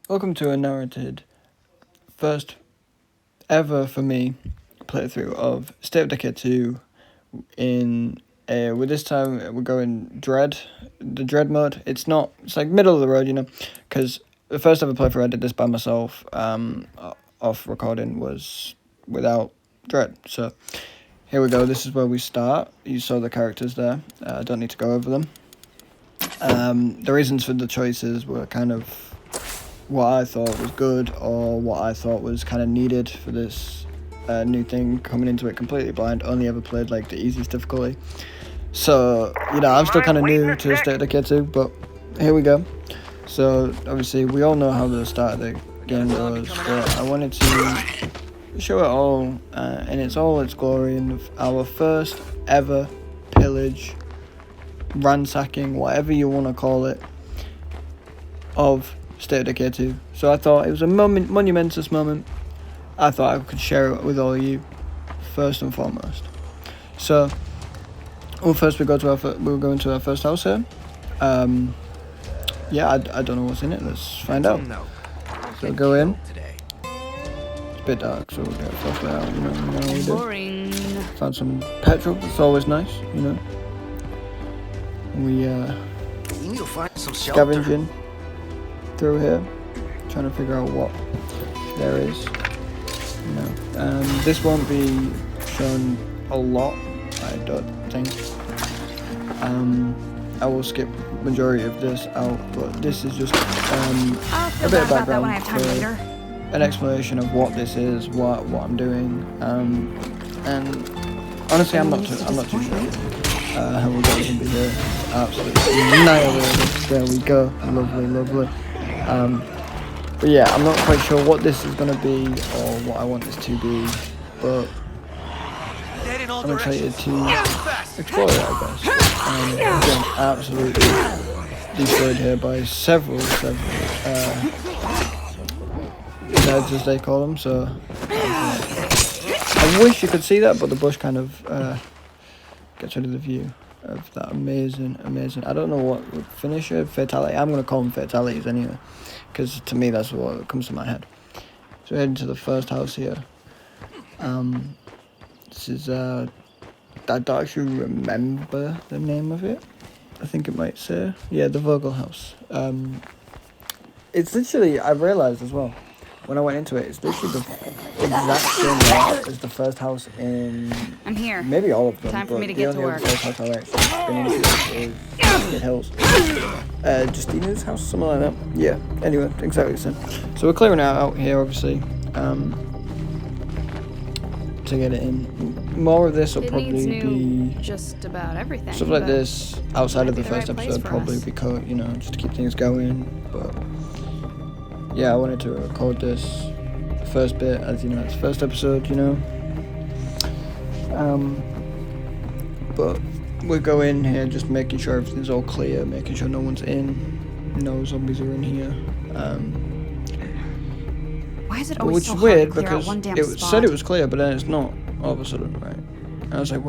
Welcome to a narrated, first ever for me, playthrough of State of Decay 2 with this time we're going the Dread mode. It's like middle of the road, because the first ever playthrough I did this by myself, off recording, was without Dread. So here we go, this is where we start. You saw the characters there, I don't need to go over them. The reasons for the choices were kind of what I thought was good or what I thought was kind of needed for this new thing, coming into it completely blind, only ever played like the easiest difficulty. So, I'm still kind of new to State of Decay 2, but here we go. So, obviously, we all know how the start of the game goes, but I wanted to show it all in all its glory in our first ever pillage, ransacking, whatever you want to call it, of State of Decay 2. So I thought it was a monumentous moment. I thought I could share it with all of you, first and foremost. So, first we'll go into our first house here. I don't know what's in it. Let's find out. So we'll go in. It's a bit dark, so we'll get a flashlight out. Boring. Found some petrol. It's always nice, We You need to find some shelter. scavenging through here, trying to figure out what there is. This won't be shown a lot, I don't think. I will skip majority of this out, but this is just a bit of background for an explanation of what this is, what I'm doing, and honestly, I'm not too sure. We've got somebody here, absolutely annihilated. There we go, lovely. But yeah, I'm not quite sure what this is going to be or what I want this to be, but I'm excited to explore it, I guess. Again, absolutely destroyed here by several nerds, as they call them, so I wish you could see that, but the bush kind of gets rid of the view of that amazing, I don't know what finisher, fatality, I'm going to call them fatalities anyway, because to me that's what comes to my head. So we're heading to the first house here. This is, I don't actually remember the name of it. I think it might say, yeah, the Vogel house. It's literally, I realised as well, when I went into it, it's literally the exact same layout as the first house in... I'm here. Maybe all of them. Time for me to get to work. The first house I've actually been into is Skid Hills. Justina's house, something like that. Yeah, anyway, exactly the same. So we're clearing it out here, obviously, to get it in. More of this will probably be... just about everything. Stuff like this, outside of the first right episode, probably be cut, just to keep things going, but... Yeah, I wanted to record this first bit, as it's the first episode, but we go in here just making sure everything's all clear, making sure no one's in, no zombies are in here. Why is it always which so is weird hard to clear out because one damn it spot? said it was clear, but then it's not all of a sudden, right? And I was like,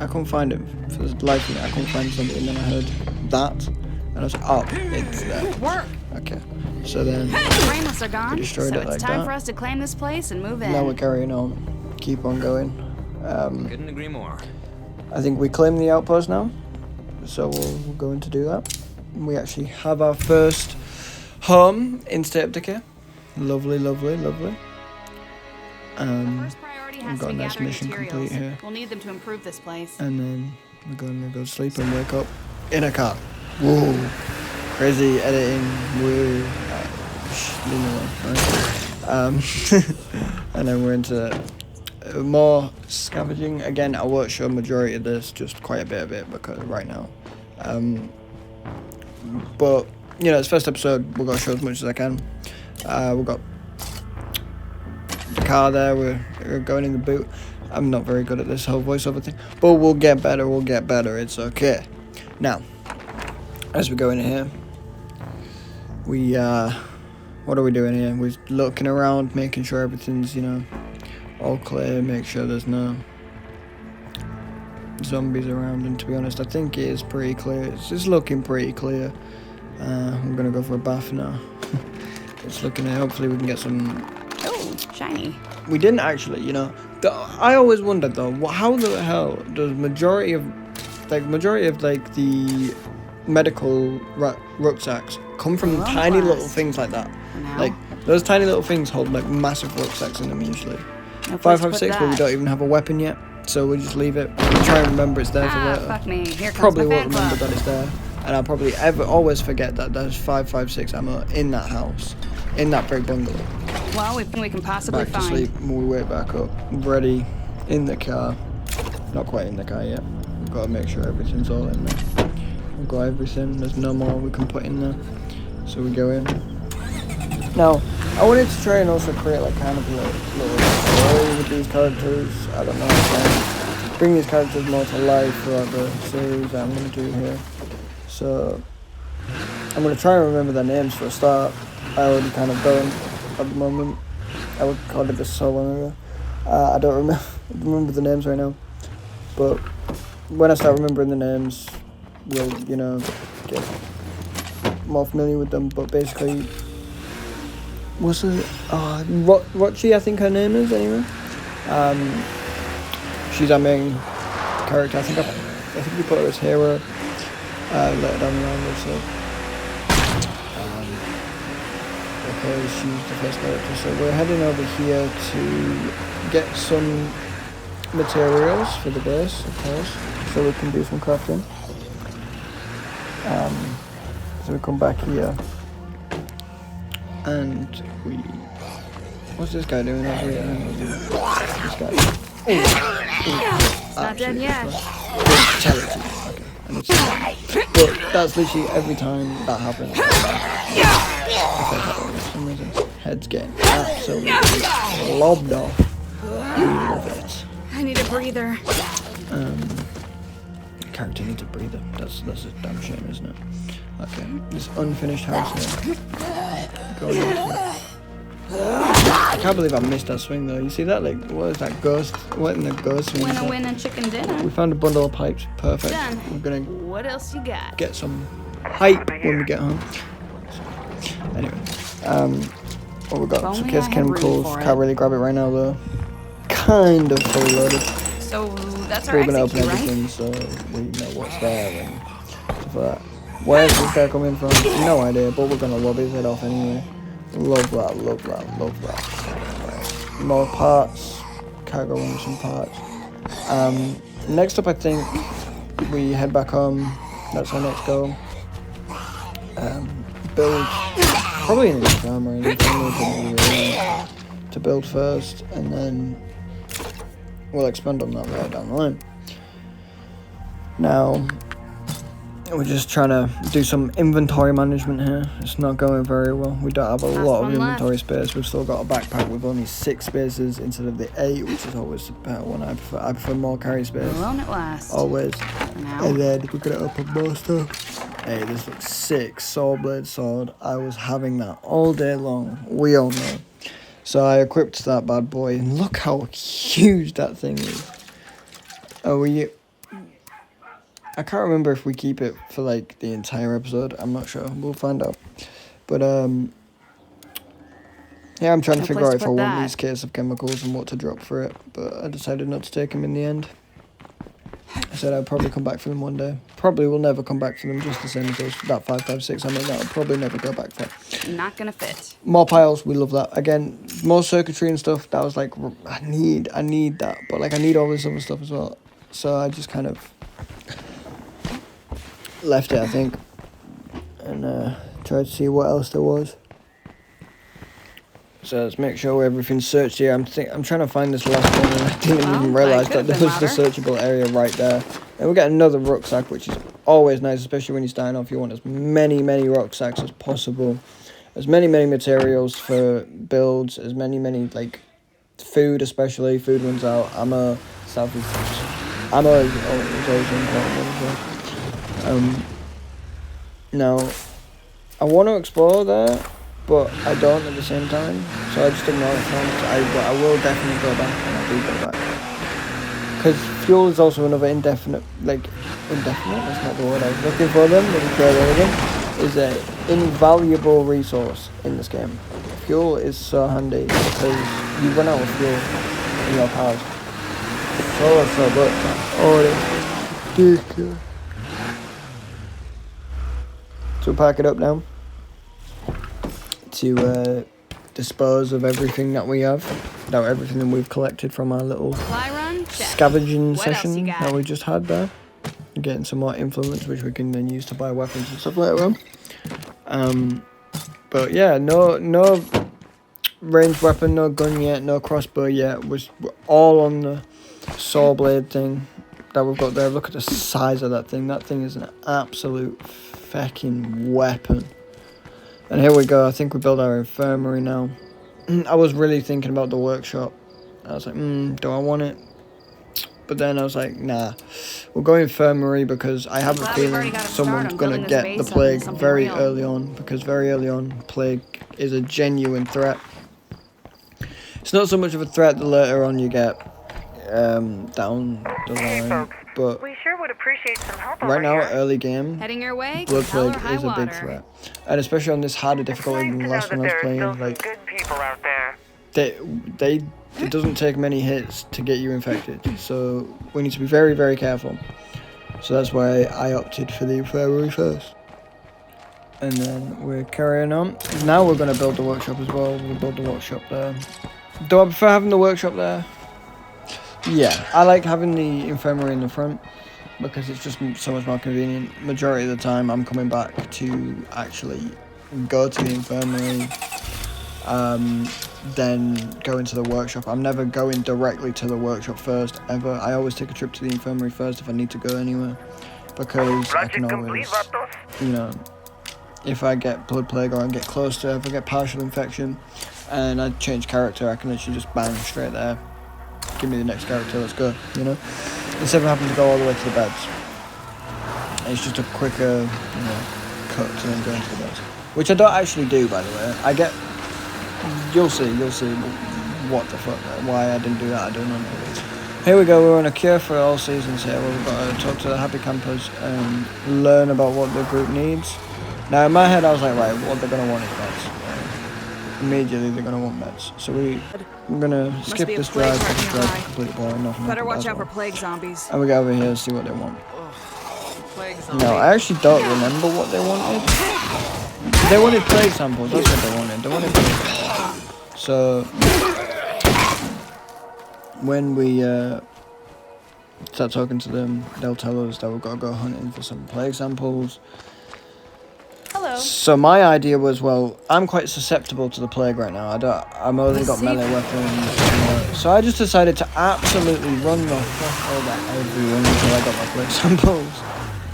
I couldn't find him for the life of me. I couldn't find something, and then I heard that, and I was like, oh, it's there. Work. Okay. So then The brainless are gone, so destroyed it it's like time that. for us to claim this place and move in. Now we're carrying on, keep on going. Couldn't agree more. I think we claim the outpost now, so we'll go in to do that. We actually have our first home in State of Decay. Lovely. First priority has we've got to a be nice gathering mission materials. complete here. We'll need them to improve this place. And then we're going to go to sleep and wake up in a car. Whoa. Crazy editing. Whoa. Leave me alone, right? And then we're into more scavenging. Again, I won't show majority of this, just quite a bit of it, because right now. But, it's first episode, we're going to show as much as I can. We've got the car there, we're going in the boot. I'm not very good at this whole voiceover thing, but we'll get better, it's okay. Now, as we go in here, what are we doing here? We're looking around, making sure everything's, all clear, make sure there's no zombies around, and to be honest, I think it is pretty clear. It's just looking pretty clear. I'm gonna go for a bath now. it's looking at. Hopefully we can get some. Oh, shiny. We didn't actually, you know. I always wondered though, how the hell does majority of the medical rucksacks come from tiny little things like that? Like those tiny little things hold like massive rucksacks in them usually. 556, but we don't even have a weapon yet, so we'll just leave it. We'll try and remember it's there for later. Fuck me. Here comes probably my won't remember that it's there, and I'll probably always forget that there's 556 ammo in that house, in that brick bungalow. Well, we can possibly back to sleep when we wake back up, ready in the car. Not quite in the car yet. We've got to make sure everything's all in there. We've got everything. There's no more we can put in there, so we go in. Now, I wanted to try and also create like kind of a little story with these characters. I don't know, bring these characters more to life throughout the series that I'm going to do here. So, I'm going to try and remember their names for a start. I already kind of don't at the moment. I would call it this so long ago. I don't remember the names right now. But when I start remembering the names, we'll, you know, get more familiar with them. But basically, what's it? Rochi, I think her name is anyway. She's our main character. I think we put her as hero later down the line. Also, because she's the first character. So we're heading over here to get some materials for the base, of course, so we can do some crafting. So we come back here. And what's this guy doing over here? This guy. Not dead yet. Fatality. Okay. And but that's literally every time that happens. For some reason, head's getting absolutely lobbed off. We love it. I need a breather. Character needs a breather. That's a damn shame, isn't it? Okay, this unfinished house here. Going into it. I can't believe I missed that swing though. You see that? Like, what is that ghost? What in the ghost swing? Win and chicken dinner. We found a bundle of pipes. Perfect. Done. We're gonna. What else you got? Get some hype when we get home. Anyway, what we got? Some case chemicals. Can't really grab it right now though. Kind of fully loaded. So that's our We're gonna open execute, everything right? so we know what's there and stuff like that. Where's this guy coming from? No idea, but we're gonna lob his head off anyway. Love that, love that, love that. Right. More parts. Cargo on some parts. Next up, I think we head back home. That's our next goal. Build. Probably an farm or anything. To build first, and then we'll expand on that later down the line. Now, we're just trying to do some inventory management here. It's not going very well. We don't have a lot of inventory space. We've still got a backpack with only 6 spaces instead of the 8, which is always the better one. I prefer more carry space. Alone at last. Always. And then we're gonna open more stuff. Hey, this looks sick. Saw blade sword. I was having that all day long. We all know. So I equipped that bad boy, and look how huge that thing is. I can't remember if we keep it for like the entire episode. I'm not sure. We'll find out. But yeah, I'm trying to figure out if I want these cases of chemicals and what to drop for it. But I decided not to take them in the end. I said I'd probably come back for them one day. Probably will never come back for them, just the same as those, that 556. I mean, that'll probably never go back for. Not gonna fit. More piles, we love that. Again, more circuitry and stuff. That was like, I need that. But like, I need all this other stuff as well. So I just kind of left it, I think, and tried to see what else there was. So let's make sure everything's searched here. I'm trying to find this last one, and I didn't even realise that there was the searchable area right there. And we get another rucksack, which is always nice, especially when you're starting off. You want as many rucksacks as possible, as many materials for builds, as many like food, especially food runs out. Ammo is always important as well. Now, I want to explore there, but I don't at the same time, so I just ignore it. But I will definitely go back, and I do go back. Because fuel is also another indefinite, that's not the word I was looking for them, but it's very relevant. is an invaluable resource in this game. Fuel is so handy because you run out of fuel in your cars. So good. Oh, it's ridiculous. So pack it up now to dispose of everything that we have, everything that we've collected from our little Fly run? Check. scavenging What else you session got? that we just had there. Getting some more influence, which we can then use to buy weapons and stuff later on. But yeah, no ranged weapon, no gun yet, no crossbow yet. We're all on the saw blade thing that we've got there. Look at the size of that thing. That thing is an absolute fucking weapon. And here we go. I think we build our infirmary now. I was really thinking about the workshop. I was like, do I want it? But then I was like, nah. We'll go infirmary because I have a Glad we've already feeling got a start someone's on going to building this get base the up plague into something very real. early on. Because very early on, plague is a genuine threat. It's not so much of a threat the later on you get down the line. But We sure would appreciate some help right over now, here. early game, Heading your way? blood Hell or plague high is a big water. threat. And especially on this harder It's difficulty nice than to the know last that one I was there are playing. still some Like, good people out there. it doesn't take many hits to get you infected, so we need to be very, very careful. So that's why I opted for the infirmary first. And then we're carrying on. Now we're going to build the workshop as well. We'll build the workshop there. Do I prefer having the workshop there? Yeah, I like having the infirmary in the front because it's just so much more convenient. Majority of the time I'm coming back to actually go to the infirmary, then go into the workshop. I'm never going directly to the workshop first, ever. I always take a trip to the infirmary first if I need to go anywhere, because I can always, you know, if I get blood plague or I get close to it, if I get partial infection and I change character, I can literally just bang straight there. Give me the next character, let's go, you know? Instead of having to go all the way to the beds. It's just a quicker, you know, cut to then go into the beds. Which I don't actually do, by the way. I get... You'll see what the fuck, why I didn't do that, I don't know. Here we go, we're on a cure for all seasons here, where we've got to talk to the happy campers and learn about what the group needs. Now in my head I was like, right, what they're going to want is meds. Immediately they're going to want meds. So we're going to skip be a this plague drive, because this threat drive nearby. is completely boring. Nothing Better happened watch at out for all. plague zombies. And we go over here and see what they want. No, I actually don't remember what they wanted. They wanted plague samples, that's what they wanted. They wanted plague samples. So when we start talking to them, they'll tell us that we've got to go hunting for some plague samples. Hello. So my idea was, well, I'm quite susceptible to the plague right now. I'm only got melee weapons. So I just decided to absolutely run the fuck over everyone until I got my plague samples.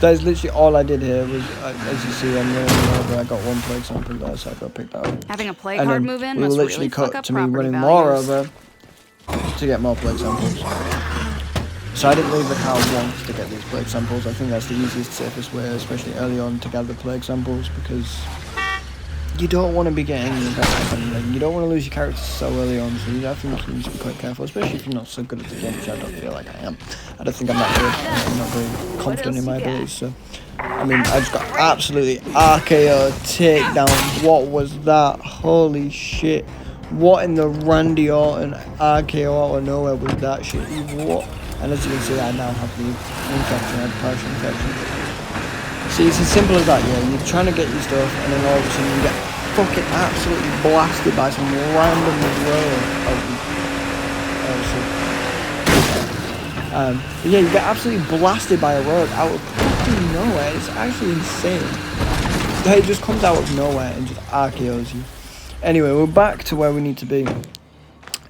That is literally all I did here. Was as you see, I'm running over. I got one plague sample there, so I got picked that up. Having a plague And hard then move in we will must literally really fuck cut up to me property running more values. over to get more plague samples. So I didn't leave the car once to get these plague samples. I think that's the easiest, safest way, especially early on, to gather plague samples, because you don't want to be getting infected. You don't want to lose your character so early on, so I think you need to be quite careful, especially if you're not so good at the game, which I don't feel like I am. I don't think I'm that good. I'm not very confident in my abilities, so... I mean, I just got absolutely RKO takedown. What was that? Holy shit. What in the Randy Orton RKO out of nowhere was that shit? What? And as you can see, I now have the infection, I have partial infection. See, it's as simple as that, yeah. You're trying to get your stuff, and then all of a sudden you get fucking absolutely blasted by some random rogue. But yeah, you get absolutely blasted by a rogue out of fucking nowhere. It's actually insane. It just comes out of nowhere and just RKOs you. Anyway, we're back to where we need to be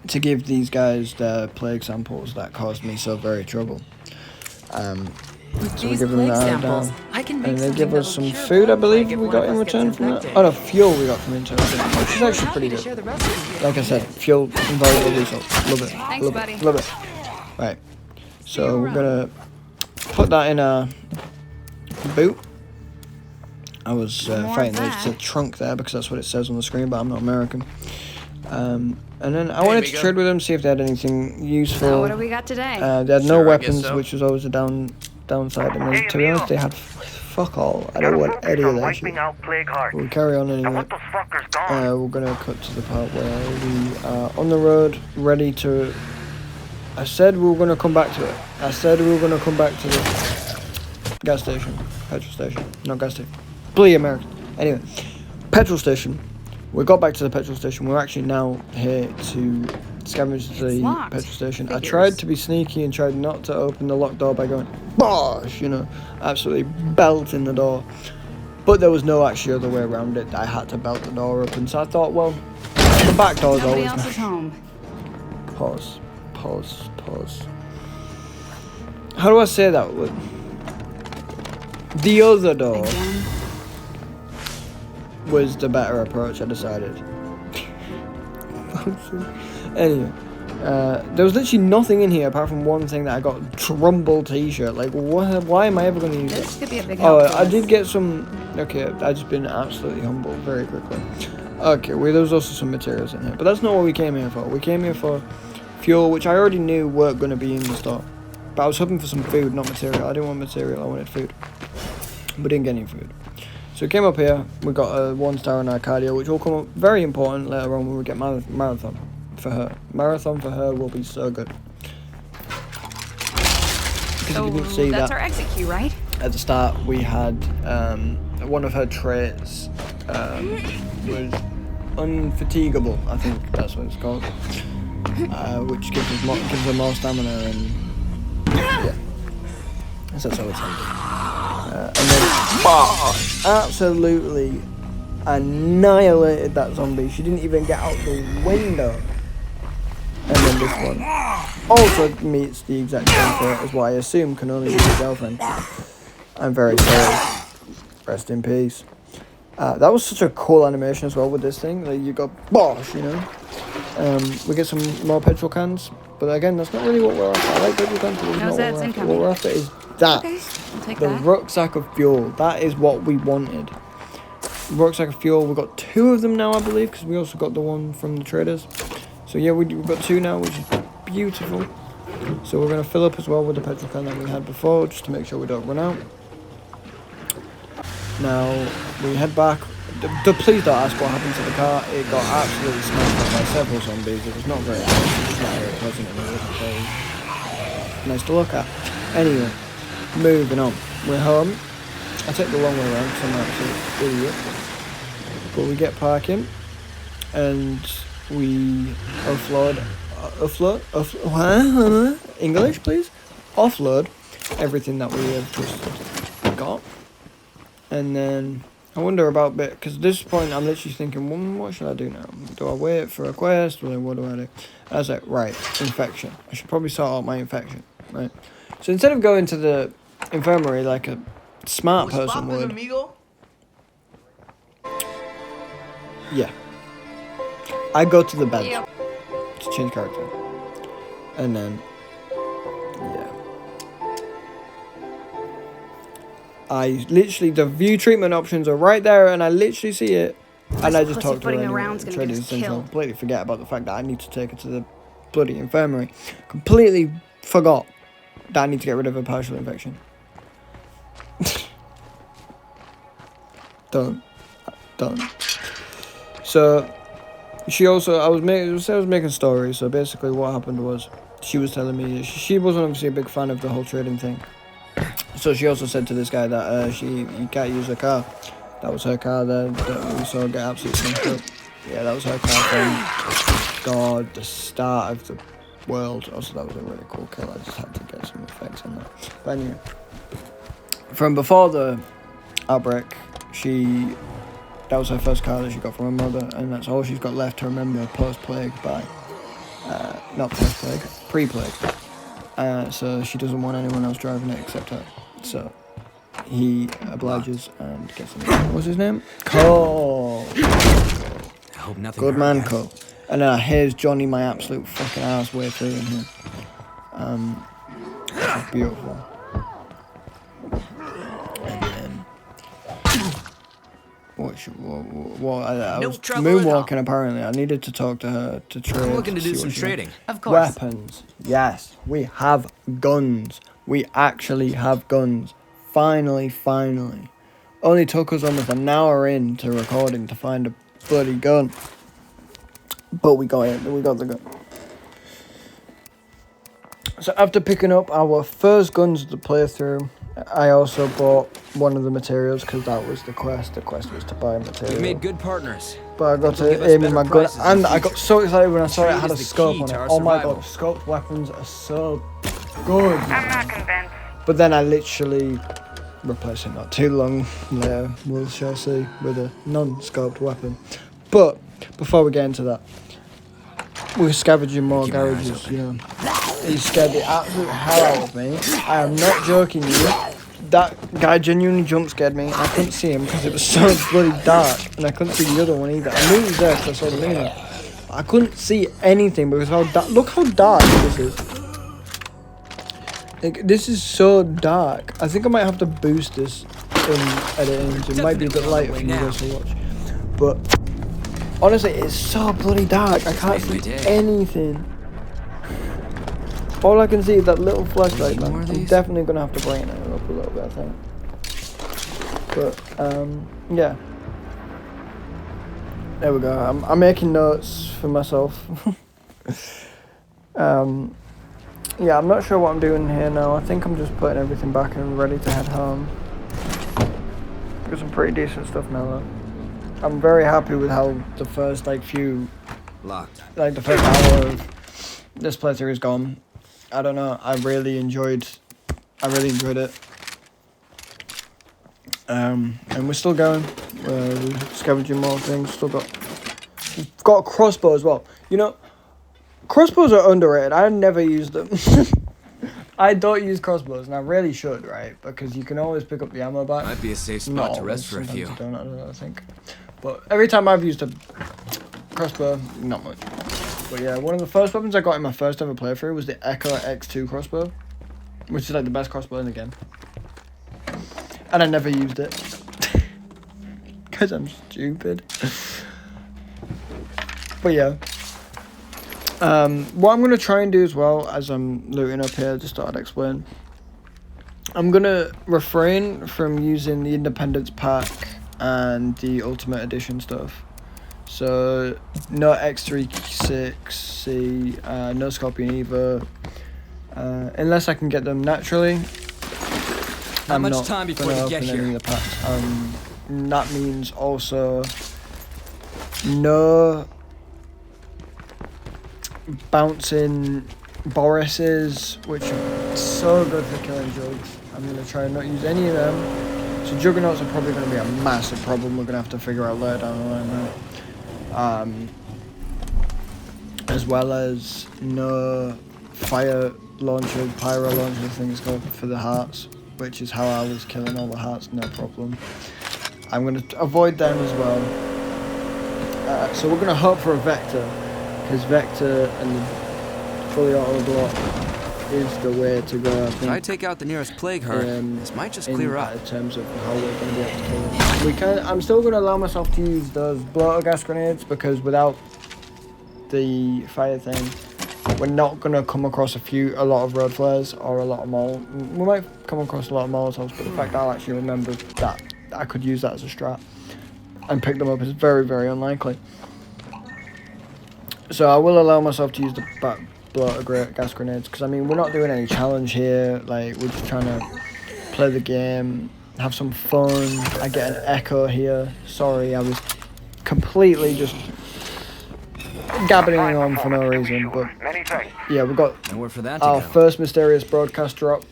to give these guys the plague samples that caused me so very trouble. So we give them that down. And they give us some food, I believe we got in return from that. Oh no, fuel we got from return, which is actually pretty good. Like I said, fuel, invaluable resource. Love it. Thanks, love buddy. it. Love it. Right. So we're gonna put that in a boot. I was fighting it's a trunk there because that's what it says on the screen, but I'm not American. And then I wanted to trade with them, see if they had anything useful. So what do we got today? They had no Sure, I guess weapons, so. which was always a downside. And then, to be honest, they had fuck all. I don't want any of that shit. Wiping out Plague Heart. We'll carry on I anyway. want those fuckers gone. We're gonna cut to the part where we are on the road, ready to... I said we were gonna come back to it. I said we were gonna come back to the gas station. Petrol station. Not gas station. Bloody American. Anyway, petrol station. We got back to the petrol station. We're actually now here to scavenge the locked. petrol station. I Figures. tried to be sneaky and tried not to open the locked door by going, bosh, you know, absolutely belting the door. But there was no actually other way around it. I had to belt the door open. So I thought, well, the back door's Nobody always else is nice. home. Pause. How do I say that? The other door Again. was the better approach, I decided. Anyway, there was literally nothing in here apart from one thing that I got, a Trumbull t-shirt. Like, why am I ever going to use This it? could be a big Oh, help to I us. did get some... Okay, I've just been absolutely humbled very quickly. Okay, well, there was also some materials in here. But that's not what we came here for. We came here for fuel, which I already knew weren't going to be in the store. But I was hoping for some food, not material. I didn't want material, I wanted food. We didn't get any food. So we came up here, we got a 1-star in our cardio, which will come up very important later on when we get marathon for her. Marathon for her will be so good. Because So you didn't see that's that our exit queue, right? at the start, we had one of her traits was unfatigable, I think that's what it's called. Which gives her more stamina and yeah. So that's all it's like. And then absolutely annihilated that zombie. She didn't even get out the window. And then this one also meets the exact same fate as what I assume can only be your girlfriend. I'm very sorry. Rest in peace. That was such a cool animation as well with this thing. Like you got bosh, you know. We get some more petrol cans, but again, that's not really what we're after. I like petrol cans, but that's No not Zeds what we're after. incoming. What we're after is that. Okay, I'll take The that. rucksack of fuel. That is what we wanted. Rucksack of fuel. We've got 2 of them now, I believe, because we also got the one from the traders. So yeah, we've got 2 now, which is beautiful. So we're going to fill up as well with the petrol can that we had before, just to make sure we don't run out. Now, we head back. Please don't ask what happened to the car. It got absolutely smashed up by several zombies. It was not very nice. It was not very pleasant and it wasn't very nice to look at. Anyway, moving on. We're home. I take the long way around because I'm an absolute idiot. But we get parking and we offload, English please? Offload everything that we have just got. And then I wonder about bit, because at this point I'm literally thinking, well, what should I do now? Do I wait for a quest? What do I do? I was like, right, infection. I should probably sort out my infection, right? So instead of going to the infirmary like a smart person would, yeah, I go to the bed Yep. to change character, and then yeah. I literally, the view treatment options are right there, and I literally see it, and I just talk to her anyway. Try to do things. I completely forget about the fact that I need to take her to the bloody infirmary. Completely forgot that I need to get rid of a partial infection. Done. So she also, I was making stories. So basically, what happened was she was telling me she wasn't obviously a big fan of the whole trading thing. So she also said to this guy that he can't use her car. That was her car there that we saw get absolutely smashed up. Yeah, that was her car from God, the start of the world. Also, that was a really cool kill. I just had to get some effects on that. But anyway, from before the outbreak, that was her first car that she got from her mother, and that's all she's got left to remember post-plague by. Not post-plague, pre-plague. So she doesn't want anyone else driving it except her. So he obliges and gets him. What's his name? Cole. I hope nothing Good hurt, man, guys. Cole. And then here's Johnny, my absolute fucking ass way through in here. It's beautiful. And then I was moonwalking apparently. I needed to talk to her to trade. I'm looking to do see some what she trading. Of course. Weapons. Yes, we have guns. We actually have guns. finally, only took us almost an hour into recording to find a bloody gun. But we got it, we got the gun. So after picking up our first guns of the playthrough, I also bought one of the materials because that was the quest. The quest was to buy material. We've made good partners. But I got They'll give to us aim in better my gun, prices in and the I got future. so excited when I saw it Trade had a is the scope key on it. to our Oh my survival. god, scoped weapons are so good. I'm not convinced. But then I literally replaced it not too long later, we'll shall see, with a non-scoped weapon. But before we get into that, we're scavenging more Keep my eyes garages, open. you know. He scared the absolute hell out of me. I am not joking you. That guy genuinely jump scared me, and I couldn't see him because it was so bloody dark, and I couldn't see the other one either. I knew he was there because I saw the mini. I couldn't see anything because how look how dark this is. Like, this is so dark. I think I might have to boost this in editing. It might be a bit light for you guys to watch, but honestly, it's so bloody dark. I can't see anything. All I can see is that little flashlight, man. I'm definitely gonna have to brighten it up a little bit, I think. But yeah. There we go. I'm making notes for myself. Yeah, I'm not sure what I'm doing here now. I think I'm just putting everything back and ready to head home. Got some pretty decent stuff now, though. I'm very happy with how the first the first hour of this playthrough is gone. I don't know. I really enjoyed it. And we're still going. We're scavenging more things. We've got a crossbow as well. You know, crossbows are underrated. I never use them. I don't use crossbows, and I really should, right? Because you can always pick up the ammo back. Might be a safe spot Not to rest for a always, few. sometimes you don't, I think. But every time I've used a crossbow, not much. But yeah, one of the first weapons I got in my first ever playthrough was the Echo X2 crossbow, which is like the best crossbow in the game. And I never used it. Because I'm stupid. But yeah. What I'm going to try and do as well, as I'm looting up here, just thought I'd explain. I'm going to refrain from using the Independence Pack and the Ultimate Edition stuff. So, no X36C, no Scorpion either. Unless I can get them naturally. Not much time before they get here. Any of the packs. That means also no bouncing Boris's, which are so good for killing jugs. I'm going to try and not use any of them. So juggernauts are probably going to be a massive problem we're going to have to figure out later down the line now. As well as no fire launcher, pyro launcher, I think it's called, for the hearts, which is how I was killing all the hearts, no problem. I'm going to avoid them as well. So we're going to hope for a Vector, because Vector and the fully auto block is the way to go, I If think. I take out the nearest plague heart, this might just clear up. In terms of how we're going to be able to kill it. I'm still going to allow myself to use those bloater gas grenades, because without the fire thing, we're not going to come across a lot of road flares or a lot of we might come across a lot of Molotovs, but the fact I'll actually remember that I could use that as a strat and pick them up is very, very unlikely. So I will allow myself to use the bloater gas grenades, because I mean, we're not doing any challenge here. Like, we're just trying to play the game, have some fun. I get an echo here. Sorry, I was completely just gabbing on for no reason, but yeah, we got Nowhere for that to our go. first mysterious broadcast drop.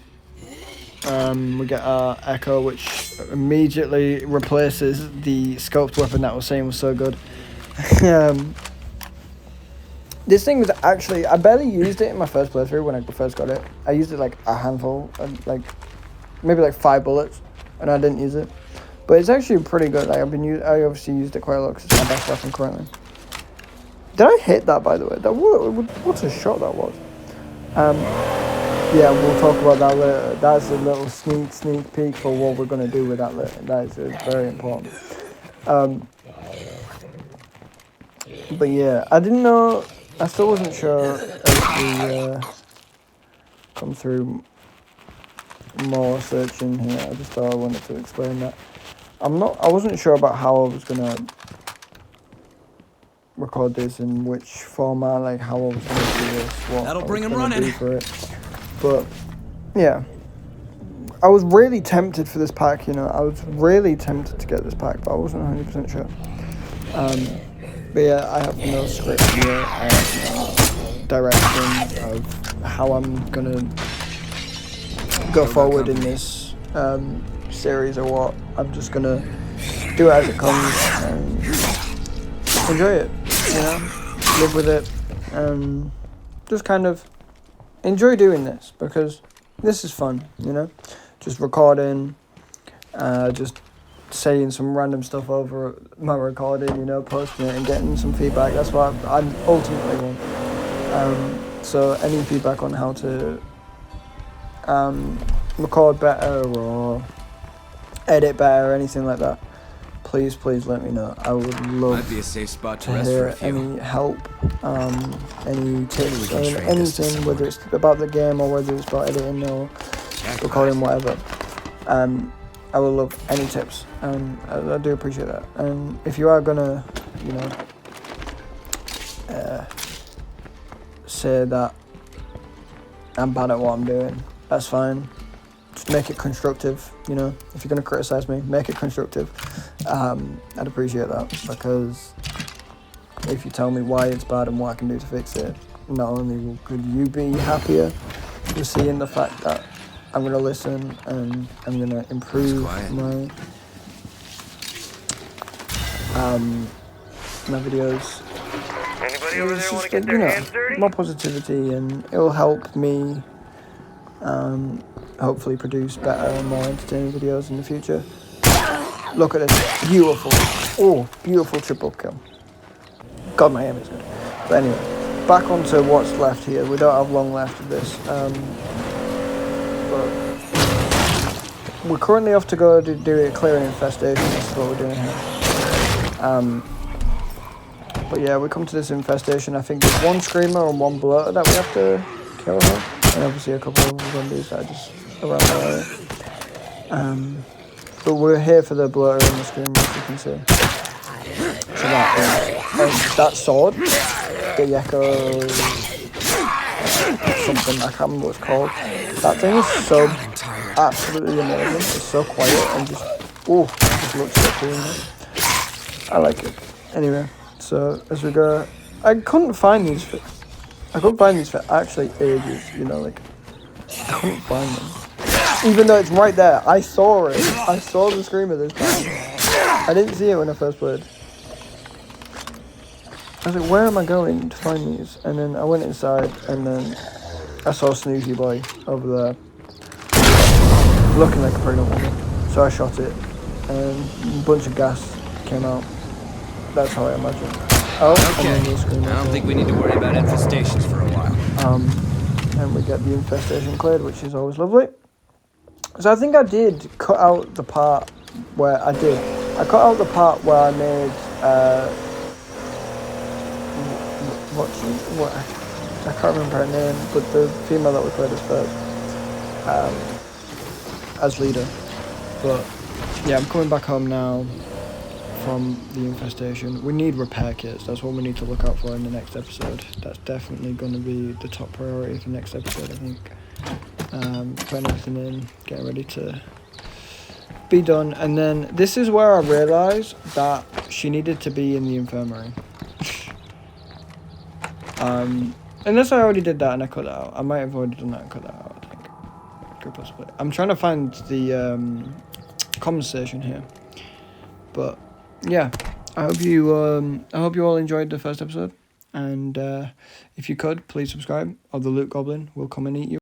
We get our echo, which immediately replaces the scoped weapon that I was saying was so good. This thing was actually, I barely used it in my first playthrough when I first got it. I used it like a handful, maybe 5 bullets, and I didn't use it. But it's actually pretty good. Like, I obviously used it quite a lot because it's my best weapon currently. Did I hit that, by the way? What a shot that was. Yeah, we'll talk about that later. That's a little sneak peek for what we're going to do with that later. That is very important. But yeah, I didn't know, I still wasn't sure if we come through more searching here. I just thought I wanted to explain that. I wasn't sure about how I was gonna record this, in which format, like how I was gonna do this, what That'll I bring was him gonna running. do for it. But yeah, I was really tempted for this pack. You know, I was really tempted to get this pack, but I wasn't 100% sure. But yeah, I have no script here. I have no direction of how I'm gonna go forward in this series or what. I'm just gonna do it as it comes and enjoy it, you know, live with it, and just kind of enjoy doing this, because this is fun, you know, just recording, just saying some random stuff over my recording, you know, posting it and getting some feedback. That's what I ultimately want. So any feedback on how to record better or edit better or anything like that, please let me know. I would love Might be a safe spot to to rest for hear a few. any help, any tips, can train this to anything, some whether it's about the game or whether it's about editing or Jackpot. recording, whatever. I would love any tips, and I do appreciate that. And if you are gonna, you know, say that I'm bad at what I'm doing, that's fine. Just make it constructive, you know. If you're gonna criticize me, make it constructive. I'd appreciate that, because if you tell me why it's bad and what I can do to fix it, not only could you be happier with seeing the fact that I'm gonna listen and I'm gonna improve my videos. Anybody over It's there want just, to get you their know, hands dirty? more positivity, and it'll help me hopefully produce better and more entertaining videos in the future. Look at this, beautiful triple kill. God, my aim is good. But anyway, back onto what's left here. We don't have long left of this, but we're currently off to go do a clearing infestation. This is what we're doing here. But yeah, we come to this infestation. I think there's one screamer and one bloater that we have to kill here, and obviously a couple of zombies that are just around the area. But we're here for the bloater and the screamer, as you can see. So that sword, the Yeko something, I can't remember what it's called. That thing is so absolutely amazing. It's so quiet and just looks so cool. I like it. Anyway, so as we go, I couldn't find these for actually ages, you know, like I couldn't find them. Even though it's right there, I saw it. I saw the screamer this time. I didn't see it when I first played. I was like, where am I going to find these? And then I went inside, and then I saw Snoozy Boy over there, looking like a pregnant woman. So I shot it, and a bunch of gas came out. That's how I imagine. Oh, Okay. and then the screamer. I don't think we need to worry about infestations for a while. And we get the infestation cleared, which is always lovely. So I think I did cut out the part where I cut out the part where I made what I can't remember her name, but the female that we played as first, as leader. But yeah, I'm coming back home now from the infestation. We need repair kits. That's what we need to look out for in the next episode. That's definitely going to be the top priority for the next episode, I think. Putting everything in, getting ready to be done. And then this is where I realised that she needed to be in the infirmary. Unless I already did that and I cut that out. I might have already done that and cut that out, I think. Could possibly. I'm trying to find the conversation here. But yeah, I hope you all enjoyed the first episode. And if you could, please subscribe, or the Loot Goblin will come and eat you.